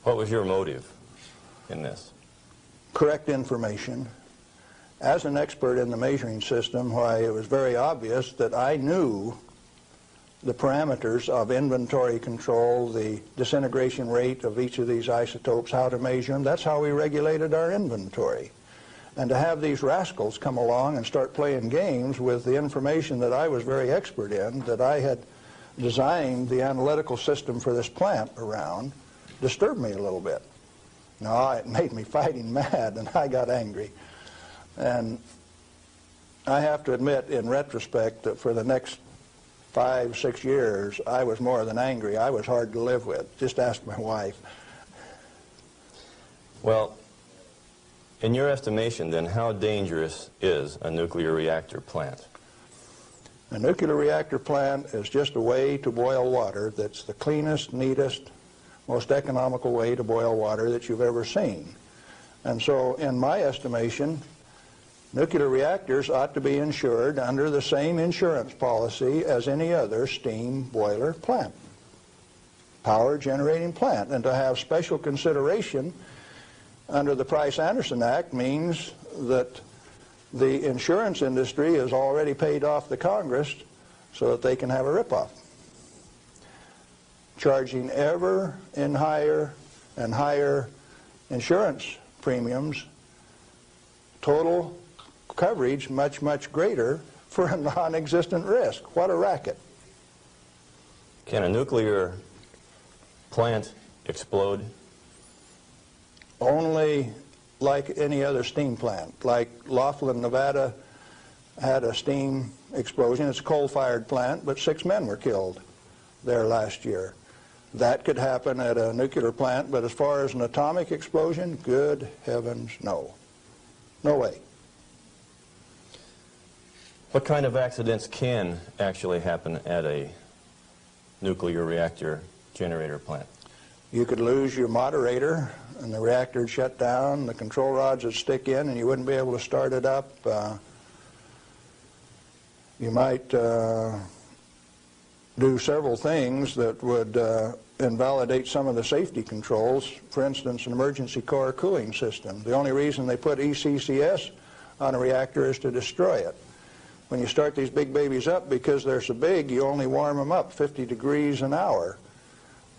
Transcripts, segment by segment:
What was your motive in this? Correct information. As an expert in the measuring system, why, it was very obvious that I knew the parameters of inventory control, the disintegration rate of each of these isotopes, how to measure them. That's how we regulated our inventory. And to have these rascals come along and start playing games with the information that I was very expert in, that I had designed the analytical system for this plant around, disturbed me a little bit. No, it made me fighting mad, and I got angry. And I have to admit, in retrospect, that for the next 5, 6 years, I was more than angry. I was hard to live with. Just ask my wife. Well, in your estimation, then, how dangerous is a nuclear reactor plant? A nuclear reactor plant is just a way to boil water that's the cleanest, neatest, most economical way to boil water that you've ever seen. And so, in my estimation, nuclear reactors ought to be insured under the same insurance policy as any other steam boiler plant, power generating plant. And to have special consideration under the Price-Anderson Act means that the insurance industry has already paid off the Congress so that they can have a rip-off, charging ever in higher and higher insurance premiums, total coverage much, much greater for a non-existent risk. What a racket. Can a nuclear plant explode? Only like any other steam plant. Like Laughlin, Nevada had a steam explosion. It's a coal-fired plant, but 6 men were killed there last year. That could happen at a nuclear plant, but as far as an atomic explosion, good heavens, no. No way. What kind of accidents can actually happen at a nuclear reactor generator plant? You could lose your moderator and the reactor would shut down, the control rods would stick in and you wouldn't be able to start it up. You might do several things that would invalidate some of the safety controls. For instance, an emergency core cooling system. The only reason they put ECCS on a reactor is to destroy it. When you start these big babies up, because they're so big, you only warm them up 50 degrees an hour.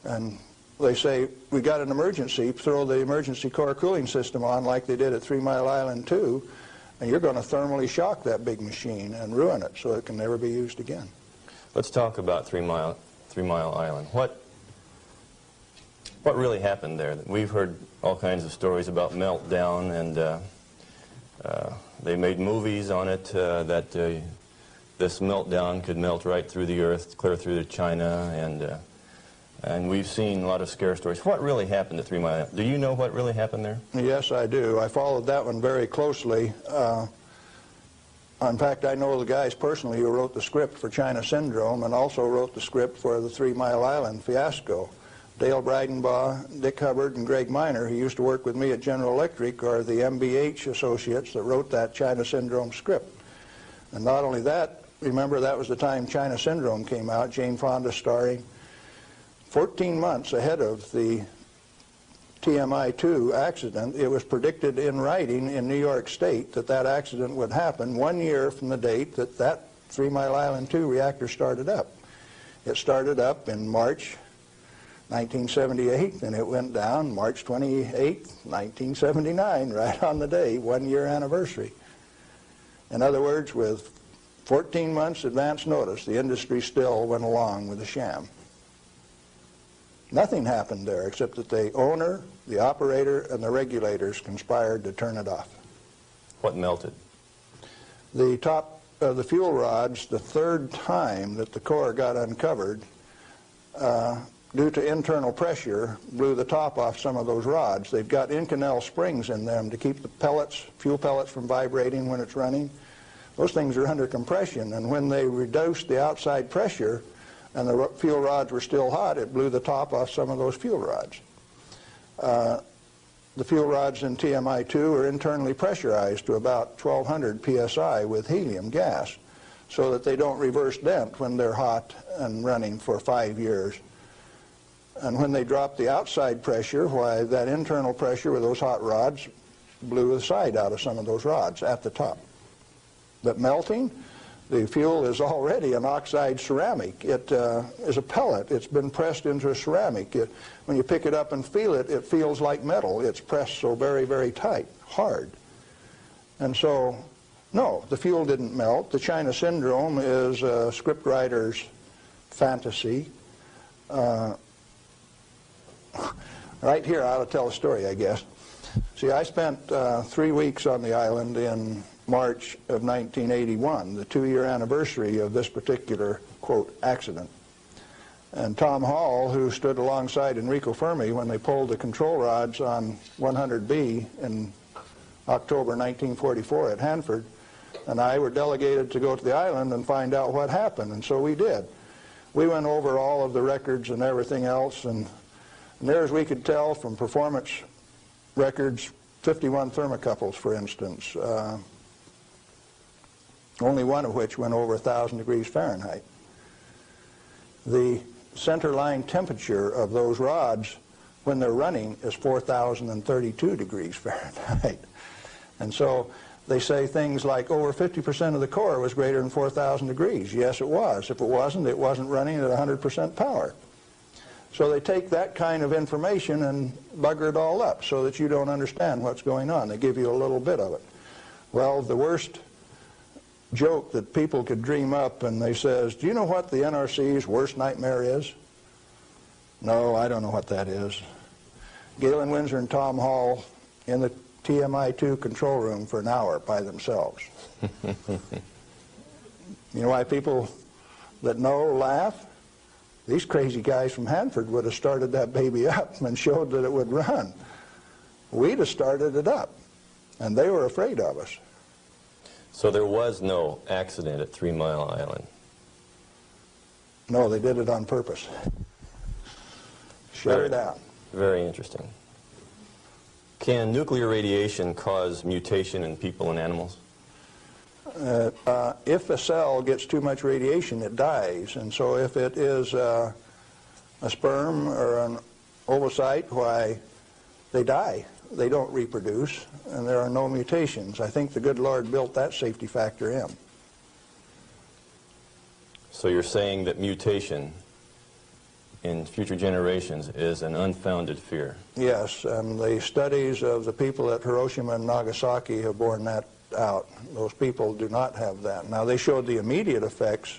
And they say, we got an emergency, throw the emergency core cooling system on like they did at 3 Mile Island 2, and you're going to thermally shock that big machine and ruin it so it can never be used again. Let's talk about 3 Mile Island. What really happened there? We've heard all kinds of stories about meltdown, and they made movies on it that this meltdown could melt right through the earth, clear through to China, and we've seen a lot of scare stories. What really happened at 3 Mile Island? Do you know what really happened there? Yes, I do. I followed that one very closely. In fact, I know the guys personally who wrote the script for China Syndrome and also wrote the script for the 3 Mile Island fiasco. Dale Breidenbaugh, Dick Hubbard, and Greg Miner, who used to work with me at General Electric, are the MBH associates that wrote that China Syndrome script. And not only that, remember that was the time China Syndrome came out, Jane Fonda starring. 14 months ahead of the TMI-2 accident, it was predicted in writing in New York State that that accident would happen 1 year from the date that that 3 Mile Island 2 reactor started up. It started up in March 1978, and it went down March 28, 1979, right on the day, 1 year anniversary. In other words, with 14 months advance notice, the industry still went along with the sham. Nothing happened there except that the owner, the operator, and the regulators conspired to turn it off. What melted? The top of the fuel rods, the third time that the core got uncovered, due to internal pressure, blew the top off some of those rods. They've got Inconel springs in them to keep the pellets, fuel pellets from vibrating when it's running. Those things are under compression, and when they reduced the outside pressure and the fuel rods were still hot, it blew the top off some of those fuel rods. The fuel rods in TMI-2 are internally pressurized to about 1200 psi with helium gas so that they don't reverse dent when they're hot and running for 5 years. And when they dropped the outside pressure, why, that internal pressure with those hot rods blew the side out of some of those rods at the top. But melting, the fuel is already an oxide ceramic. It is a pellet. It's been pressed into a ceramic. When you pick it up and feel it, it feels like metal. It's pressed so very, very tight, hard. And so, no, the fuel didn't melt. The China syndrome is a scriptwriter's fantasy. Right here, I ought to tell a story, I guess. See, I spent 3 weeks on the island in March of 1981, the 2-year anniversary of this particular, quote, accident. And Tom Hall, who stood alongside Enrico Fermi when they pulled the control rods on 100B in October 1944 at Hanford, and I were delegated to go to the island and find out what happened, and so we did. We went over all of the records and everything else, and there, as we could tell from performance records, 51 thermocouples, for instance, only one of which went over 1,000 degrees Fahrenheit. The center line temperature of those rods when they're running is 4,032 degrees Fahrenheit. And so they say things like over 50% of the core was greater than 4,000 degrees. Yes, it was. If it wasn't running at 100% power. So they take that kind of information and bugger it all up so that you don't understand what's going on. They give you a little bit of it. Well, the worst joke that people could dream up, and they says, do you know what the NRC's worst nightmare is? No, I don't know what that is. Galen Windsor and Tom Hall in the TMI-2 control room for an hour by themselves. You know why people that know laugh? These crazy guys from Hanford would have started that baby up and showed that it would run. We'd have started it up, and they were afraid of us. So there was no accident at 3 Mile Island? No, they did it on purpose. Shut her down. Very interesting. Can nuclear radiation cause mutation in people and animals? If a cell gets too much radiation, it dies. And so if it is a sperm or an ovocyte, why, they die. They don't reproduce, and there are no mutations. I think the good Lord built that safety factor in. So you're saying that mutation in future generations is an unfounded fear? Yes, and the studies of the people at Hiroshima and Nagasaki have borne that out. Those people do not have that. Now, they showed the immediate effects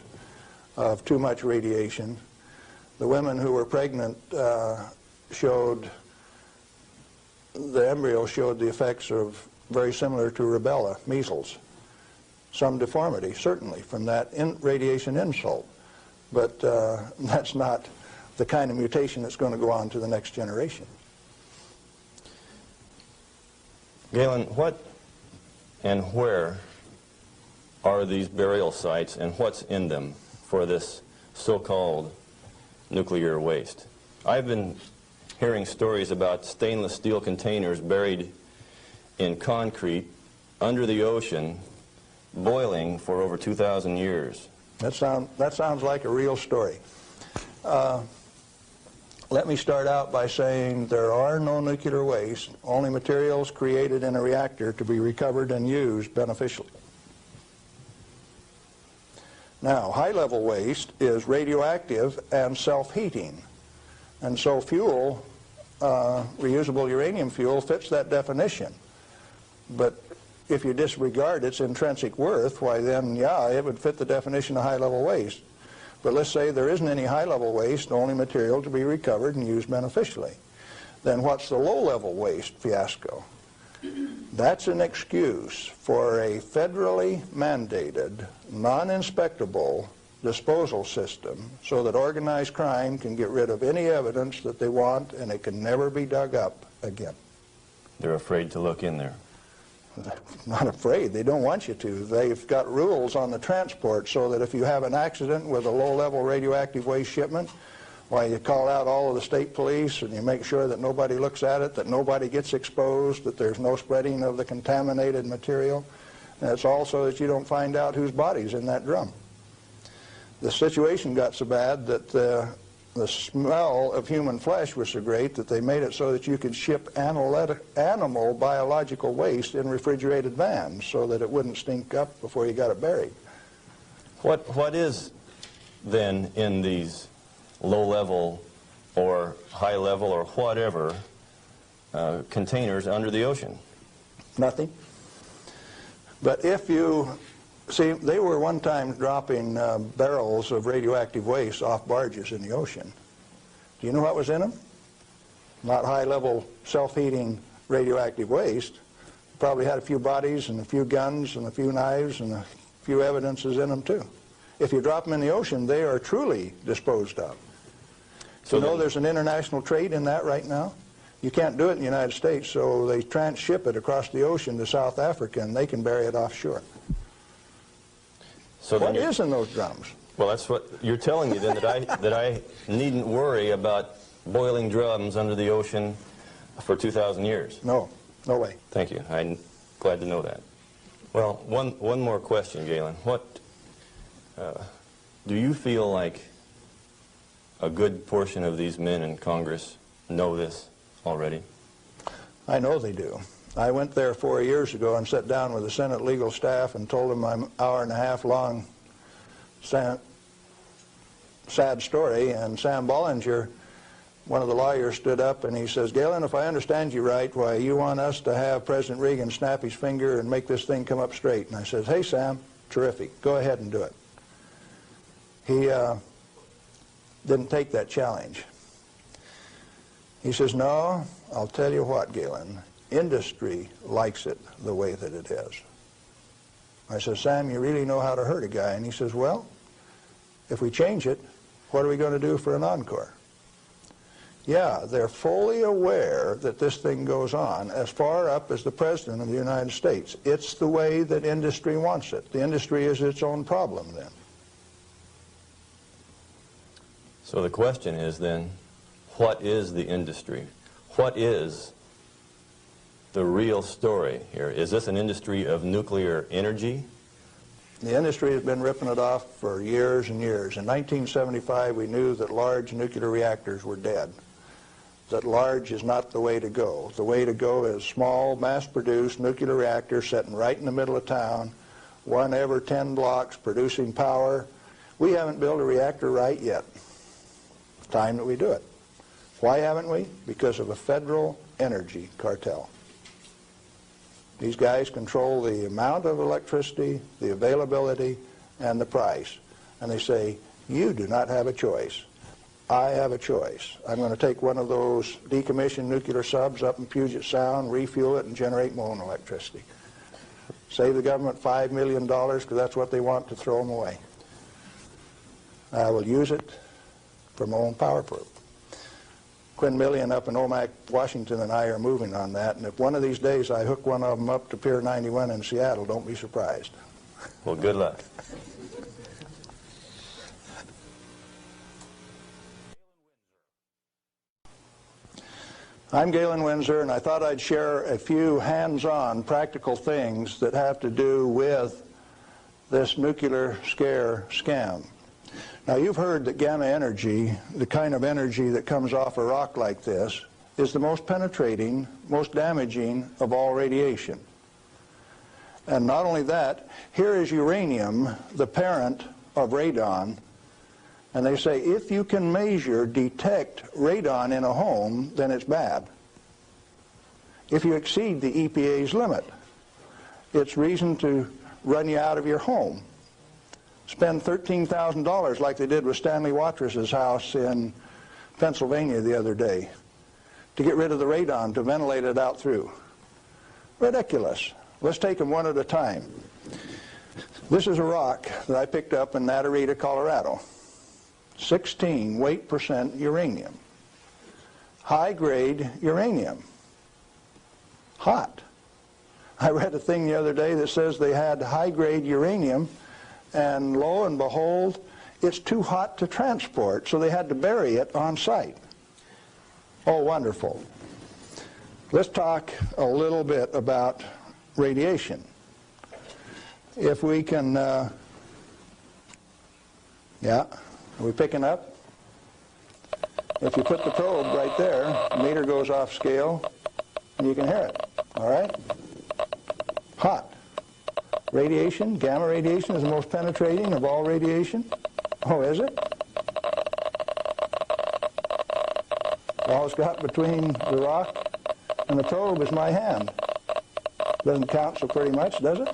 of too much radiation. The women who were pregnant the embryo showed the effects of very similar to rubella, measles. Some deformity, certainly, from that radiation insult. But that's not the kind of mutation that's going to go on to the next generation. Galen, what and where are these burial sites, and what's in them for this so-called nuclear waste? I've been hearing stories about stainless steel containers buried in concrete under the ocean, boiling for over 2,000 years. That sounds like a real story. Let me start out by saying there are no nuclear waste, only materials created in a reactor to be recovered and used beneficially. Now, high-level waste is radioactive and self-heating. And so fuel, reusable uranium fuel, fits that definition. But if you disregard its intrinsic worth, why then, yeah, it would fit the definition of high-level waste. But let's say there isn't any high-level waste, only material to be recovered and used beneficially. Then what's the low-level waste fiasco? That's an excuse for a federally mandated, non-inspectable disposal system so that organized crime can get rid of any evidence that they want, and it can never be dug up again. They're afraid to look in there. Not afraid. They don't want you to. They've got rules on the transport so that if you have an accident with a low-level radioactive waste shipment, why, you call out all of the state police and you make sure that nobody looks at it, that nobody gets exposed, that there's no spreading of the contaminated material. And it's also that you don't find out whose body's in that drum. The situation got so bad that the the smell of human flesh was so great that they made it so that you could ship animal biological waste in refrigerated vans so that it wouldn't stink up before you got it buried. What is then in these low-level or high-level or whatever containers under the ocean? Nothing. But if you see, they were one time dropping barrels of radioactive waste off barges in the ocean. Do you know what was in them? Not high-level self-heating radioactive waste. Probably had a few bodies and a few guns and a few knives and a few evidences in them too. If you drop them in the ocean, they are truly disposed of. So you know there's an international trade in that right now? You can't do it in the United States, so they transship it across the ocean to South Africa and they can bury it offshore. So what is in those drums? Well, that's what you're telling me then, that I needn't worry about boiling drums under the ocean for 2,000 years. No, no way. Thank you. I'm glad to know that. Well, one more question, Galen. What do you feel like a good portion of these men in Congress know this already? I know they do. I went there 4 years ago and sat down with the Senate legal staff and told them my hour-and-a-half-long sad story, and Sam Bollinger, one of the lawyers, stood up and he says, Galen, if I understand you right, why you want us to have President Reagan snap his finger and make this thing come up straight. And I says, hey Sam, terrific, go ahead and do it. He didn't take that challenge. He says, no, I'll tell you what, Galen, industry likes it the way that it is. I said, Sam, you really know how to hurt a guy. And he says, well, if we change it, what are we going to do for an encore? Yeah, they're fully aware that this thing goes on as far up as the President of the United States. It's the way that industry wants it. The industry is its own problem then. So the question is then, what is the industry? What is the real story here? Is this an industry of nuclear energy? The industry has been ripping it off for years and years. In 1975, we knew that large nuclear reactors were dead, that large is not the way to go. The way to go is small, mass-produced nuclear reactors sitting right in the middle of town, one every 10 blocks, producing power. We haven't built a reactor right yet. Time that we do it. Why haven't we? Because of a federal energy cartel. These guys control the amount of electricity, the availability, and the price. And they say, you do not have a choice. I have a choice. I'm going to take one of those decommissioned nuclear subs up in Puget Sound, refuel it, and generate my own electricity. Save the government $5 million because that's what they want to throw them away. I will use it for my own power plant. Quinn Millian up in Omak, Washington, and I are moving on that, and if one of these days I hook one of them up to Pier 91 in Seattle, don't be surprised. Well, good luck. I'm Galen Windsor, and I thought I'd share a few hands-on practical things that have to do with this nuclear scare scam. Now, you've heard that gamma energy, the kind of energy that comes off a rock like this, is the most penetrating, most damaging of all radiation. And not only that, here is uranium, the parent of radon, and they say if you can measure, detect radon in a home, then it's bad. If you exceed the EPA's limit, it's reason to run you out of your home. Spend $13,000 like they did with Stanley Watrous' house in Pennsylvania the other day to get rid of the radon, to ventilate it out through. Ridiculous. Let's take them one at a time. This is a rock that I picked up in Natarita, Colorado. 16 weight % uranium. High-grade uranium. Hot. I read a thing the other day that says they had high-grade uranium, and lo and behold, it's too hot to transport, so they had to bury it on site. Oh, wonderful. Let's talk a little bit about radiation. If we can, yeah, are we picking up? If you put the probe right there, the meter goes off scale, and you can hear it. All right? Hot. Radiation, gamma radiation is the most penetrating of all radiation. Oh, is it? All it's got between the rock and the probe is my hand. Doesn't count so pretty much, does it?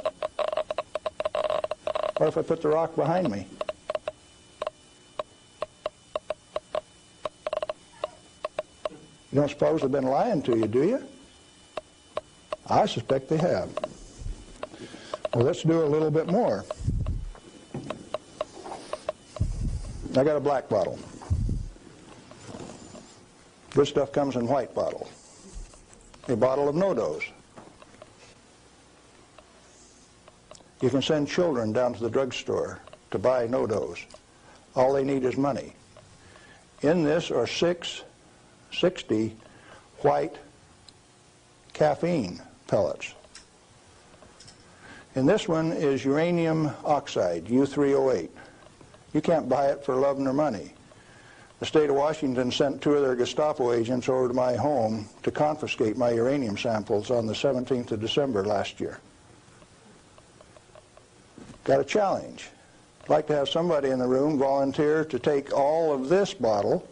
What if I put the rock behind me? You don't suppose they've been lying to you, do you? I suspect they have. Well, let's do a little bit more. I got a black bottle. This stuff comes in white bottle. A bottle of no-dose. You can send children down to the drugstore to buy no-dose. All they need is money. In this are 60 white caffeine pellets. And this one is uranium oxide, U3O8. You can't buy it for love nor money. The state of Washington sent 2 of their Gestapo agents over to my home to confiscate my uranium samples on the 17th of December last year. Got a challenge. I'd like to have somebody in the room volunteer to take all of this bottle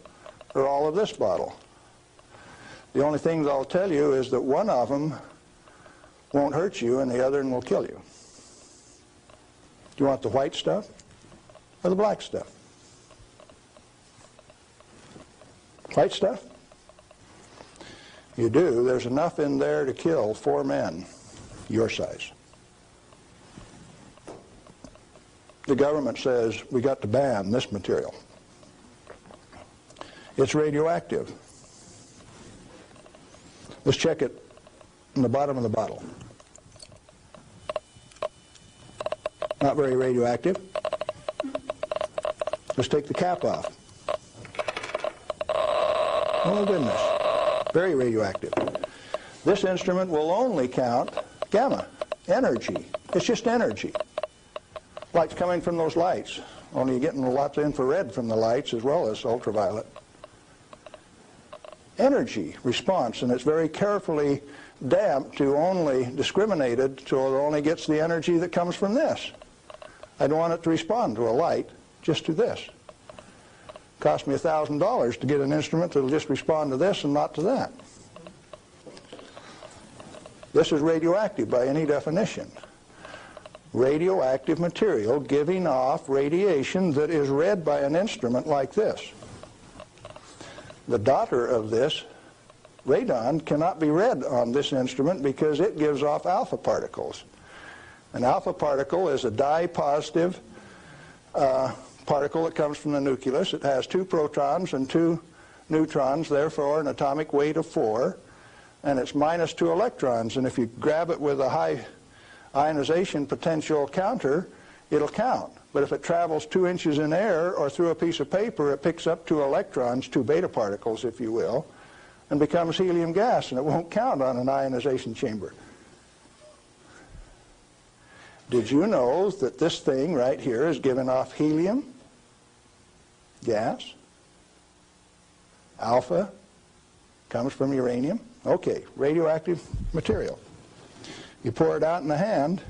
or all of this bottle. The only thing that I'll tell you is that one of them won't hurt you and the other one will kill you. Do you want the white stuff or the black stuff? White stuff? You do. There's enough in there to kill 4 men your size. The government says we got to ban this material. It's radioactive. Let's check it in the bottom of the bottle. Not very radioactive. Let's take the cap off. Oh goodness, very radioactive. This instrument will only count gamma, energy. It's just energy. Light's coming from those lights, only you're getting lots of infrared from the lights as well as ultraviolet. Energy response, and it's very carefully damped to only discriminated so it only gets the energy that comes from this. I don't want it to respond to a light, just to this. Cost me $1,000 to get an instrument that will just respond to this and not to that. This is radioactive by any definition. Radioactive material giving off radiation that is read by an instrument like this. The daughter of this, radon, cannot be read on this instrument because it gives off alpha particles. An alpha particle is a dye-positive particle that comes from the nucleus. It has 2 protons and 2 neutrons, therefore an atomic weight of 4, and it's minus 2 electrons. And if you grab it with a high ionization potential counter, it'll count. But if it travels 2 inches in air or through a piece of paper, it picks up 2 electrons, 2 beta particles, if you will, and becomes helium gas, and it won't count on an ionization chamber. Did you know that this thing right here is giving off helium gas? Alpha comes from uranium. Okay, radioactive material. You pour it out in the hand,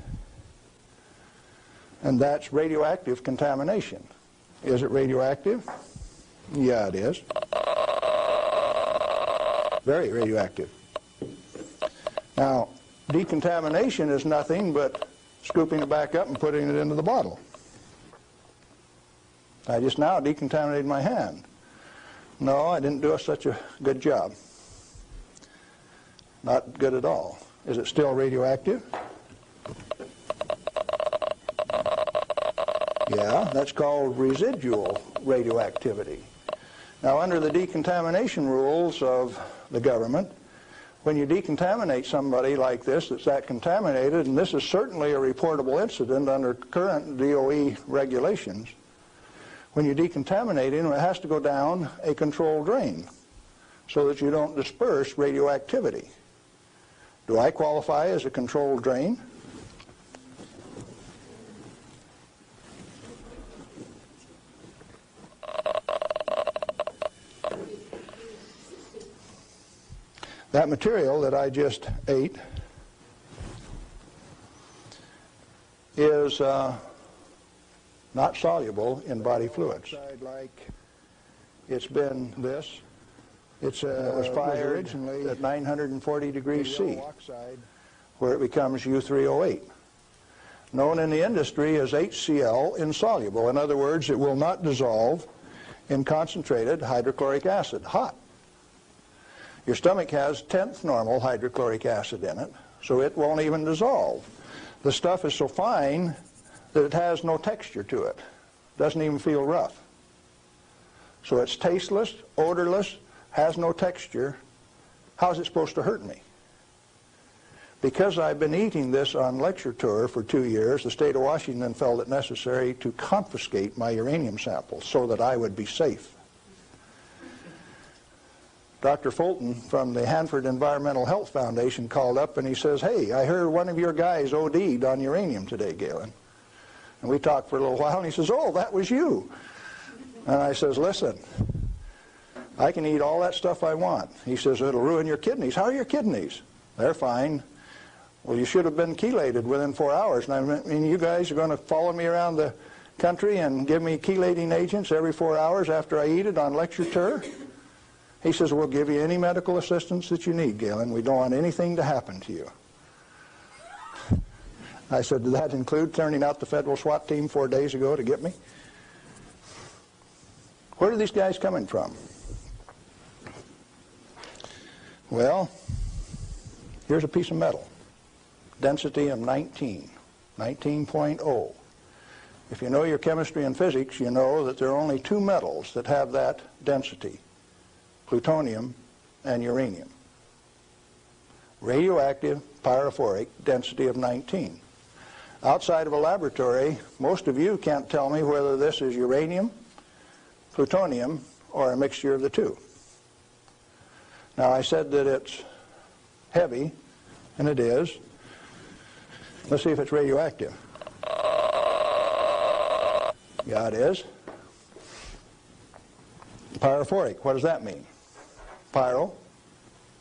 and that's radioactive contamination. Is it radioactive? Yeah, it is. Very radioactive. Now, decontamination is nothing but scooping it back up and putting it into the bottle. I just now decontaminated my hand. No, I didn't do such a good job. Not good at all. Is it still radioactive? Yeah, that's called residual radioactivity. Now, under the decontamination rules of the government, when you decontaminate somebody like this that's that contaminated, and this is certainly a reportable incident under current DOE regulations, when you decontaminate him, it has to go down a controlled drain so that you don't disperse radioactivity. Do I qualify as a controlled drain? That material that I just ate is not soluble in body fluids. Like it's been this. It was fired originally at 940 degrees C, where it becomes U3O8, known in the industry as HCl insoluble. In other words, it will not dissolve in concentrated hydrochloric acid, hot. Your stomach has 10th normal hydrochloric acid in it, so it won't even dissolve. The stuff is so fine that it has no texture to it. Doesn't even feel rough. So it's tasteless, odorless, has no texture. How's it supposed to hurt me? Because I've been eating this on lecture tour for 2 years, the state of Washington felt it necessary to confiscate my uranium samples so that I would be safe. Dr. Fulton from the Hanford Environmental Health Foundation called up and he says, "Hey, I heard one of your guys OD'd on uranium today, Galen." And we talked for a little while and he says, "Oh, that was you." And I says, "Listen, I can eat all that stuff I want." He says, "It'll ruin your kidneys." "How are your kidneys?" "They're fine." "Well, you should have been chelated within 4 hours. And I mean, you guys are going to follow me around the country and give me chelating agents every 4 hours after I eat it on lecture tour?" He says, "We'll give you any medical assistance that you need, Galen. We don't want anything to happen to you." I said, "Did that include turning out the federal SWAT team 4 days ago to get me?" Where are these guys coming from? Well, here's a piece of metal. Density of 19.0. If you know your chemistry and physics, you know that there are only 2 metals that have that density: plutonium and uranium. Radioactive, pyrophoric, density of 19. Outside of a laboratory, most of you can't tell me whether this is uranium, plutonium, or a mixture of the two. Now, I said that it's heavy, and it is. Let's see if it's radioactive. Yeah, it is. Pyrophoric, what does that mean? Pyro,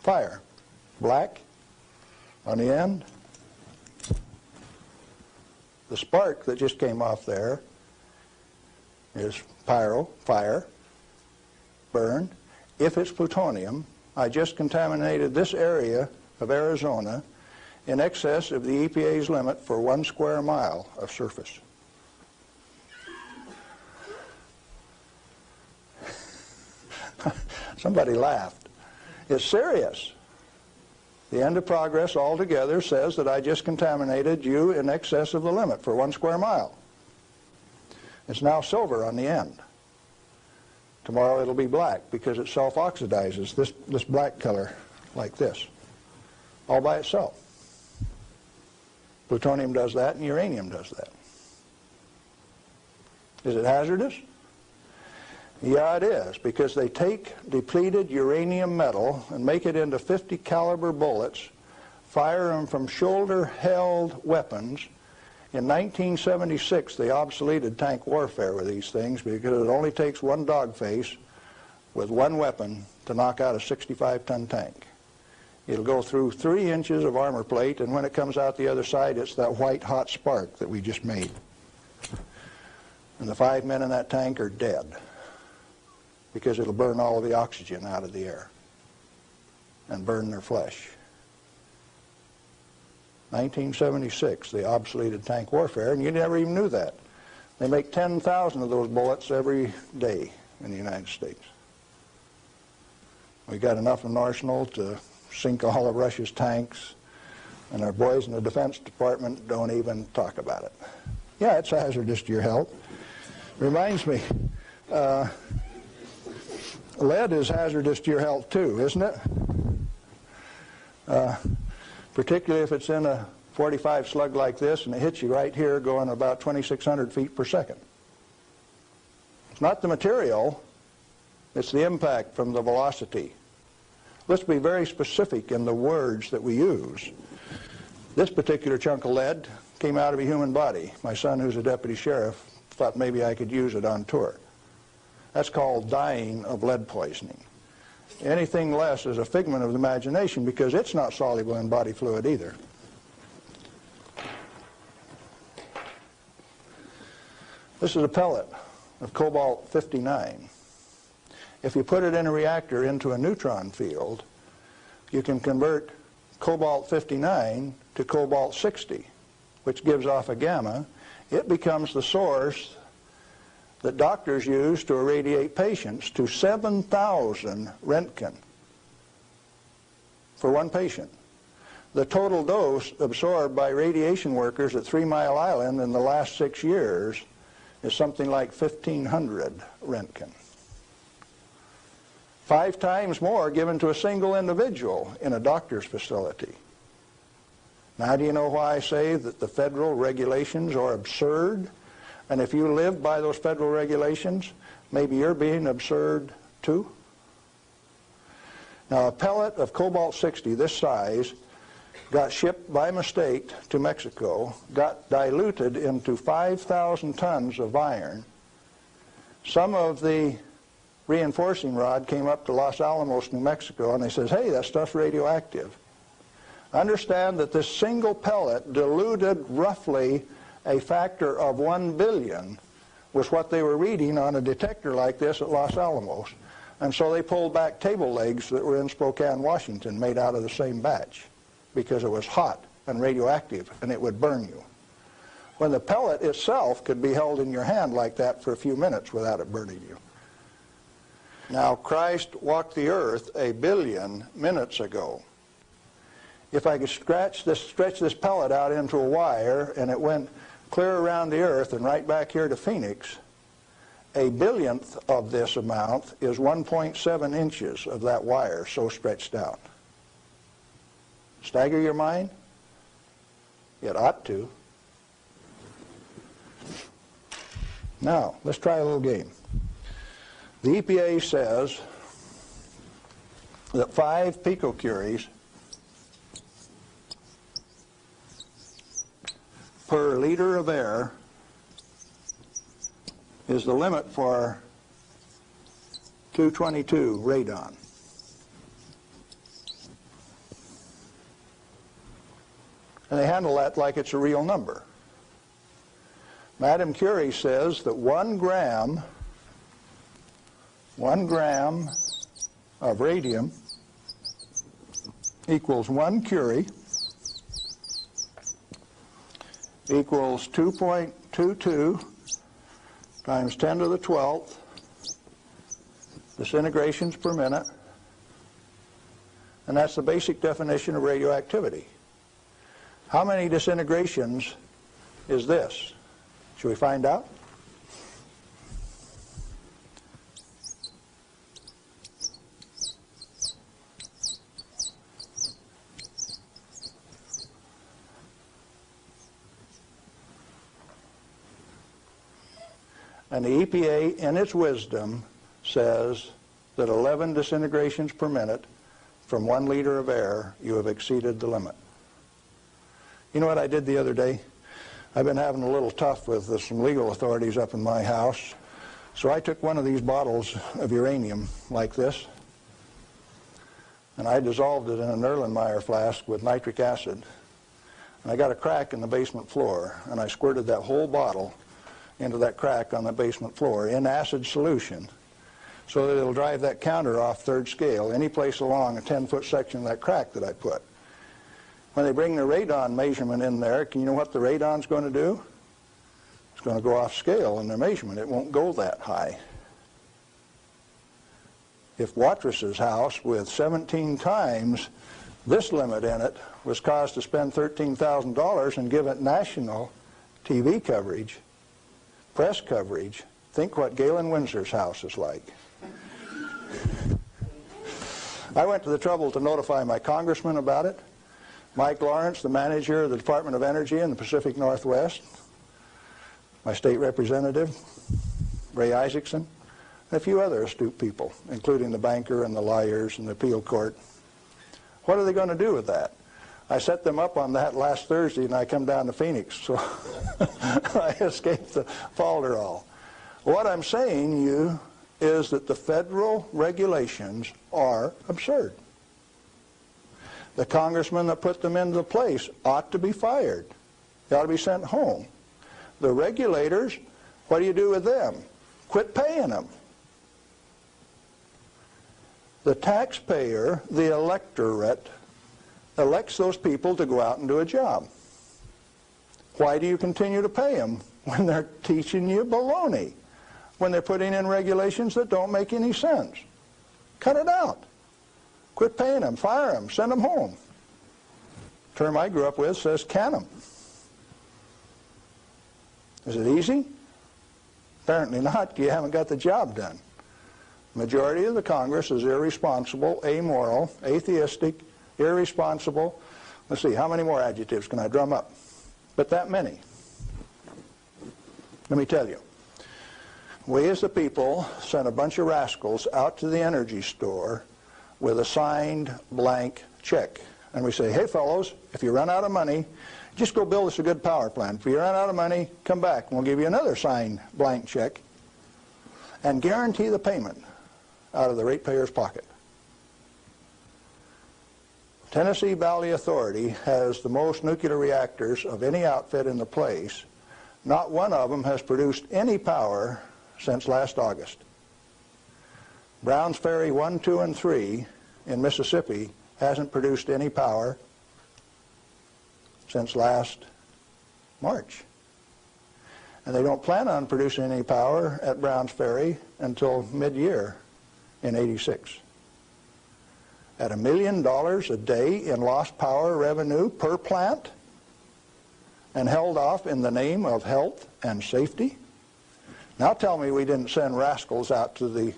fire. Black on the end. The spark that just came off there is pyro, fire, burn. If it's plutonium, I just contaminated this area of Arizona in excess of the EPA's limit for 1 square mile of surface. Somebody laughed. It's serious. The end of progress altogether says that I just contaminated you in excess of the limit for 1 square mile. It's now silver on the end. Tomorrow it'll be black because it self-oxidizes, this black color like this, all by itself. Plutonium does that and uranium does that. Is it hazardous? Yeah, it is, because they take depleted uranium metal and make it into 50 caliber bullets, fire them from shoulder-held weapons. In 1976, they obsoleted tank warfare with these things because it only takes one dog face with one weapon to knock out a 65-ton tank. It'll go through 3 inches of armor plate, and when it comes out the other side, it's that white hot spark that we just made. And the 5 men in that tank are dead, because it'll burn all of the oxygen out of the air and burn their flesh. 1976, they obsoleted tank warfare, and you never even knew that. They make 10,000 of those bullets every day in the United States. We got enough in an arsenal to sink all of Russia's tanks, and our boys in the Defense Department don't even talk about it. Yeah, it's hazardous to your health. Reminds me, lead is hazardous to your health too, isn't it? Particularly if it's in a 45 slug like this and it hits you right here going about 2,600 feet per second. It's not the material, it's the impact from the velocity. Let's be very specific in the words that we use. This particular chunk of lead came out of a human body. My son, who's a deputy sheriff, thought maybe I could use it on tour. That's called dying of lead poisoning. Anything less is a figment of the imagination because it's not soluble in body fluid either. This is a pellet of cobalt-59. If you put it in a reactor into a neutron field, you can convert cobalt-59 to cobalt-60, which gives off a gamma. It becomes the source that doctors use to irradiate patients to 7,000 Roentgen for one patient. The total dose absorbed by radiation workers at 3 Mile Island in the last 6 years is something like 1,500 Roentgen. 5 times more given to a single individual in a doctor's facility. Now, do you know why I say that the federal regulations are absurd? And if you live by those federal regulations, maybe you're being absurd too? Now, a pellet of cobalt-60 this size got shipped by mistake to Mexico, got diluted into 5,000 tons of iron. Some of the reinforcing rod came up to Los Alamos, New Mexico, and they says, hey, that stuff's radioactive. Understand that this single pellet diluted roughly a factor of 1 billion was what they were reading on a detector like this at Los Alamos. And so they pulled back table legs that were in Spokane, Washington, made out of the same batch, because it was hot and radioactive and it would burn you. When the pellet itself could be held in your hand like that for a few minutes without it burning you. Now, Christ walked the earth 1 billion minutes ago. If I could stretch this pellet out into a wire and it went clear around the earth and right back here to Phoenix, 1 billionth of this amount is 1.7 inches of that wire so stretched out. Stagger your mind? It ought to. Now, let's try a little game. The EPA says that 5 picocuries per liter of air is the limit for 222 radon. And they handle that like it's a real number. Madame Curie says that 1 gram of radium equals 1 curie equals 2.22 times 10 to the 12th disintegrations per minute, and that's the basic definition of radioactivity. How many disintegrations is this? Should we find out? And the EPA, in its wisdom, says that 11 disintegrations per minute from 1 liter of air, you have exceeded the limit. You know what I did the other day? I've been having a little tough with some legal authorities up in my house. So I took one of these bottles of uranium like this, and I dissolved it in an Erlenmeyer flask with nitric acid. And I got a crack in the basement floor, and I squirted that whole bottle into that crack on the basement floor in acid solution so that it'll drive that counter off 3rd scale any place along a 10-foot section of that crack that I put. When they bring the radon measurement in there, can you know what the radon's going to do? It's going to go off scale in their measurement. It won't go that high. If Watrous' house with 17 times this limit in it was caused to spend $13,000 and give it national TV coverage, press coverage, think what Galen Windsor's house is like. I went to the trouble to notify my congressman about it, Mike Lawrence, the manager of the Department of Energy in the Pacific Northwest, my state representative, Ray Isaacson, and a few other astute people, including the banker and the lawyers and the appeal court. What are they going to do with that? I set them up on that last Thursday, and I come down to Phoenix, so I escaped the falderall. What I'm saying to you is that the federal regulations are absurd. The congressman that put them into place ought to be fired. They ought to be sent home. The regulators, what do you do with them? Quit paying them. The taxpayer, the electorate, elects those people to go out and do a job. Why do you continue to pay them when they're teaching you baloney? When they're putting in regulations that don't make any sense? Cut it out. Quit paying them, fire them, send them home. The term I grew up with says can them. Is it easy? Apparently not. You haven't got the job done. The majority of the Congress is irresponsible, amoral, atheistic, irresponsible. Let's see, how many more adjectives can I drum up? But that many. Let me tell you. We as the people sent a bunch of rascals out to the energy store with a signed blank check. And we say, hey fellows, if you run out of money, just go build us a good power plant. If you run out of money, come back and we'll give you another signed blank check and guarantee the payment out of the ratepayer's pocket. Tennessee Valley Authority has the most nuclear reactors of any outfit in the place. Not one of them has produced any power since last August. Browns Ferry 1, 2, and 3 in Mississippi hasn't produced any power since last March. And they don't plan on producing any power at Browns Ferry until mid-year in '86. At $1 million a day in lost power revenue per plant and held off in the name of health and safety? Now tell me we didn't send rascals out to the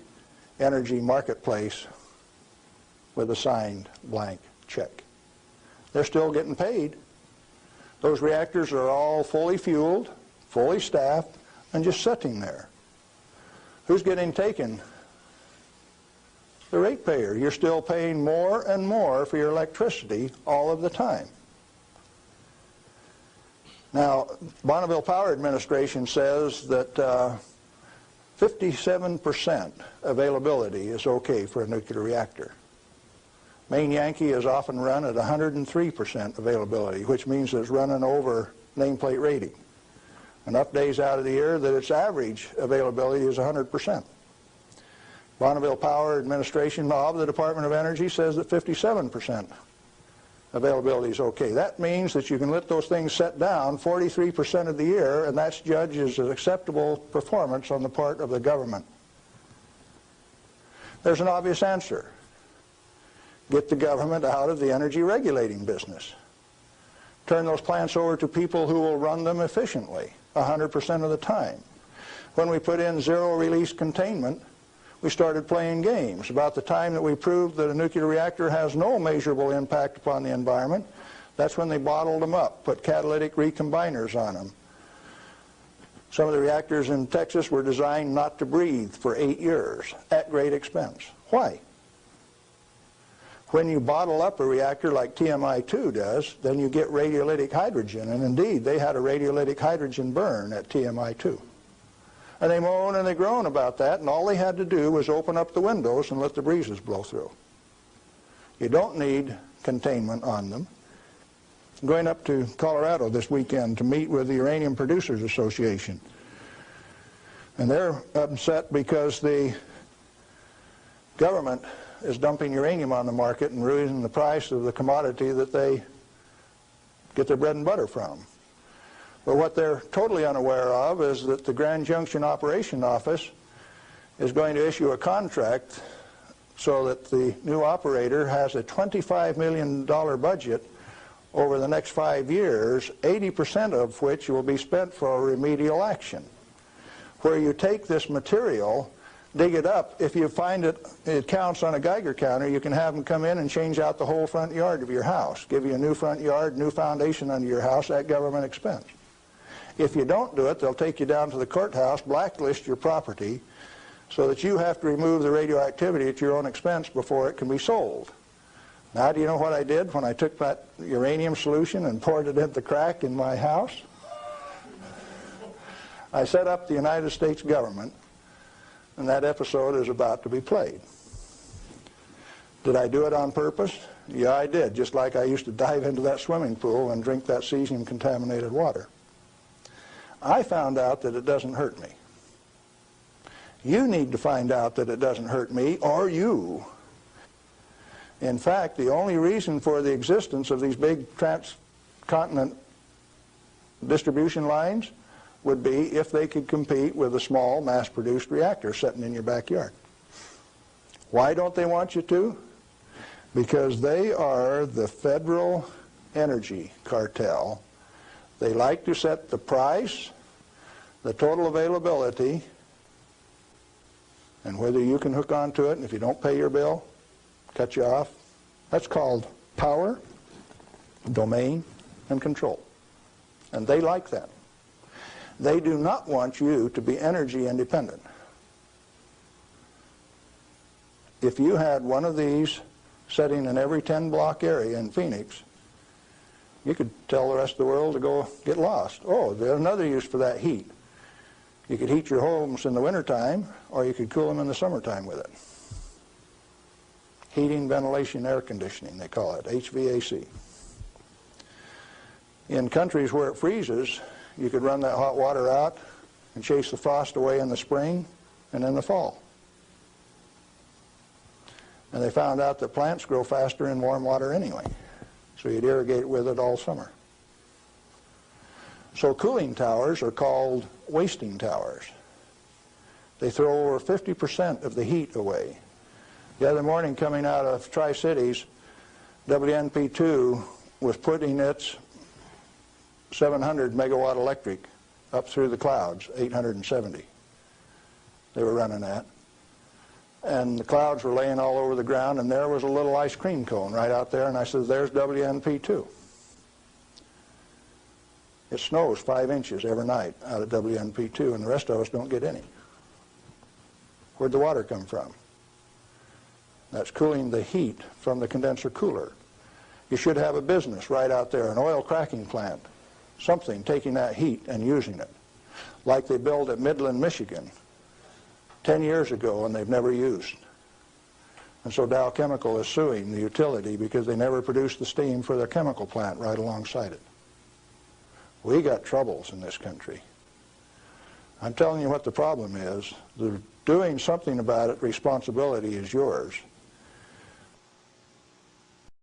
energy marketplace with a signed blank check. They're still getting paid. Those reactors are all fully fueled, fully staffed, and just sitting there. Who's getting taken? The ratepayer. You're still paying more and more for your electricity all of the time. Now, Bonneville Power Administration says that 57% availability is okay for a nuclear reactor. Maine Yankee is often run at 103% availability, which means it's running over nameplate rating. Enough days out of the year that its average availability is 100%. Bonneville Power Administration of the Department of Energy says that 57% availability is okay. That means that you can let those things set down 43% of the year, and that's judged as an acceptable performance on the part of the government. There's an obvious answer. Get the government out of the energy regulating business. Turn those plants over to people who will run them efficiently 100% of the time. When we put in zero-release containment, we started playing games. About the time that we proved that a nuclear reactor has no measurable impact upon the environment, that's when they bottled them up, put catalytic recombiners on them. Some of the reactors in Texas were designed not to breathe for 8 years at great expense. Why? When you bottle up a reactor like TMI-2 does, then you get radiolytic hydrogen, and indeed they had a radiolytic hydrogen burn at TMI-2. And they moan and they groan about that, and all they had to do was open up the windows and let the breezes blow through. You don't need containment on them. I'm going up to Colorado this weekend to meet with the Uranium Producers Association. And they're upset because the government is dumping uranium on the market and raising the price of the commodity that they get their bread and butter from. But what they're totally unaware of is that the Grand Junction Operation Office is going to issue a contract so that the new operator has a $25 million budget over the next 5 years, 80% of which will be spent for remedial action. Where you take this material, dig it up, if you find it counts on a Geiger counter, you can have them come in and change out the whole front yard of your house, give you a new front yard, new foundation under your house at government expense. If you don't do it, they'll take you down to the courthouse, blacklist your property, so that you have to remove the radioactivity at your own expense before it can be sold. Now, do you know what I did when I took that uranium solution and poured it into the crack in my house? I set up the United States government and that episode is about to be played. Did I do it on purpose? Yeah, I did, just like I used to dive into that swimming pool and drink that cesium-contaminated water. I found out that it doesn't hurt me. You need to find out that it doesn't hurt me, or you. In fact, the only reason for the existence of these big transcontinent distribution lines would be if they could compete with a small mass-produced reactor sitting in your backyard. Why don't they want you to? Because they are the federal energy cartel. They like to set the price, the total availability, and whether you can hook onto it, and if you don't pay your bill, cut you off. That's called power, domain, and control. And they like that. They do not want you to be energy independent. If you had one of these sitting in every 10-block area in Phoenix, you could tell the rest of the world to go get lost. Oh, there's another use for that heat. You could heat your homes in the wintertime, or you could cool them in the summertime with it. Heating, ventilation, air conditioning, they call it, HVAC. In countries where it freezes, you could run that hot water out and chase the frost away in the spring and in the fall. And they found out that plants grow faster in warm water anyway, so you'd irrigate with it all summer. So cooling towers are called wasting towers. They throw over 50% of the heat away. The other morning, coming out of Tri-Cities, WNP2 was putting its 700 megawatt electric up through the clouds, 870 they were running at. And the clouds were laying all over the ground, and there was a little ice cream cone right out there, and I said, there's WNP2. It snows 5 inches every night out of WNP2, and the rest of us don't get any. Where'd the water come from? That's cooling the heat from the condenser cooler. You should have a business right out there, an oil cracking plant, something taking that heat and using it, like they built at Midland, Michigan 10 years ago and they've never used. And so Dow Chemical is suing the utility because they never produced the steam for their chemical plant right alongside it. We got troubles in this country. I'm telling you what the problem is. Doing something about it, responsibility is yours.